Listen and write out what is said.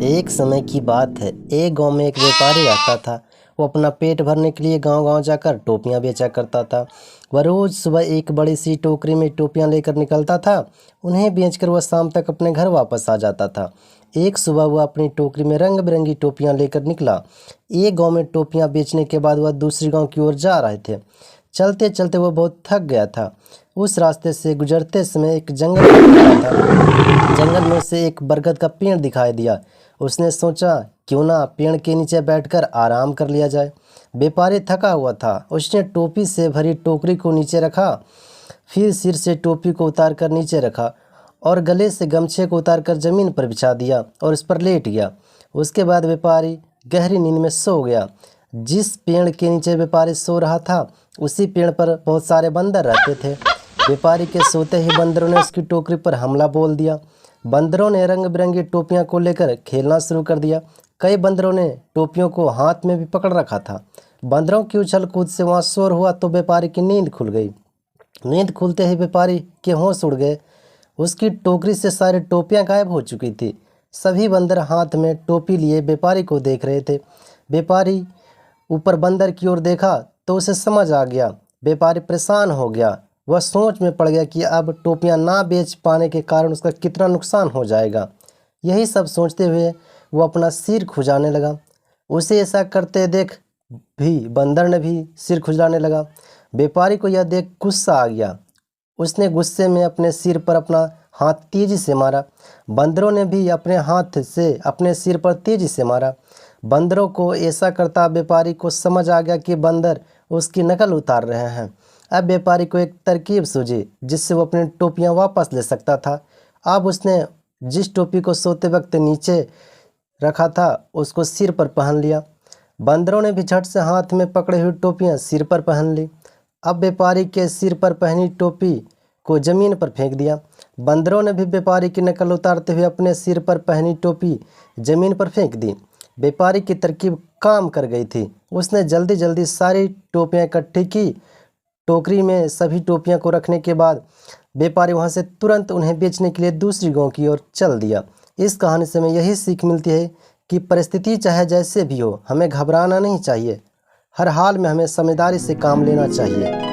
एक समय की बात है। एक गांव में एक व्यापारी रहता था। वो अपना पेट भरने के लिए गांव-गांव जाकर टोपियां बेचा करता था। वह रोज सुबह एक बड़ी सी टोकरी में टोपियां लेकर निकलता था। उन्हें बेचकर वह शाम तक अपने घर वापस आ जाता था। एक सुबह वह अपनी टोकरी में रंग बिरंगी टोपियां लेकर निकला। एक गांव में टोपियां बेचने के बाद वह दूसरे गांव की ओर जा रहे थे। चलते चलते वह बहुत थक गया था। उस रास्ते से गुजरते समय एक जंगल दिखा था। जंगल में उसे एक बरगद का पेड़ दिखाई दिया। उसने सोचा, क्यों ना पेड़ के नीचे बैठकर आराम कर लिया जाए। व्यापारी थका हुआ था। उसने टोपी से भरी टोकरी को नीचे रखा, फिर सिर से टोपी को उतार कर नीचे रखा और गले से गमछे को उतार कर जमीन पर बिछा दिया और उस पर लेट गया। उसके बाद व्यापारी गहरी नींद में सो गया। जिस पेड़ के नीचे व्यापारी सो रहा था, उसी पेड़ पर बहुत सारे बंदर रहते थे। व्यापारी के सोते ही बंदरों ने उसकी टोकरी पर हमला बोल दिया। बंदरों ने रंग बिरंगी टोपियां को लेकर खेलना शुरू कर दिया। कई बंदरों ने टोपियों को हाथ में भी पकड़ रखा था। बंदरों की उछल कूद से वहां शोर हुआ तो व्यापारी की नींद खुल गई। नींद खुलते ही व्यापारी के होश उड़ गए। उसकी टोकरी से सारी टोपियां गायब हो चुकी थी। सभी बंदर हाथ में टोपी लिए व्यापारी को देख रहे थे। व्यापारी ऊपर बंदर की ओर देखा तो उसे समझ आ गया। व्यापारी परेशान हो गया। वह सोच में पड़ गया कि अब टोपियां ना बेच पाने के कारण उसका कितना नुकसान हो जाएगा। यही सब सोचते हुए वो अपना सिर खुजाने लगा। उसे ऐसा करते देख भी बंदर ने भी सिर खुजलाने लगा। व्यापारी को यह देख गुस्सा आ गया। उसने गुस्से में अपने सिर पर अपना हाथ तेजी से मारा। बंदरों ने भी अपने हाथ से अपने सिर पर तेजी से मारा। बंदरों को ऐसा करता व्यापारी को समझ आ गया कि बंदर उसकी नकल उतार रहे हैं। अब व्यापारी को एक तरकीब सूझी जिससे वो अपनी टोपियां वापस ले सकता था। अब उसने जिस टोपी को सोते वक्त नीचे रखा था उसको सिर पर पहन लिया। बंदरों ने भी झट से हाथ में पकड़ी हुई टोपियां सिर पर पहन ली। अब व्यापारी के सिर पर पहनी टोपी को जमीन पर फेंक दिया। बंदरों ने भी व्यापारी की नकल उतारते हुए अपने सिर पर पहनी टोपी जमीन पर फेंक दी। व्यापारी की तरकीब काम कर गई थी। उसने जल्दी जल्दी सारी टोपियां इकट्ठी की। टोकरी में सभी टोपियां को रखने के बाद व्यापारी वहां से तुरंत उन्हें बेचने के लिए दूसरी गांव की ओर चल दिया। इस कहानी से हमें यही सीख मिलती है कि परिस्थिति चाहे जैसे भी हो, हमें घबराना नहीं चाहिए। हर हाल में हमें समझदारी से काम लेना चाहिए।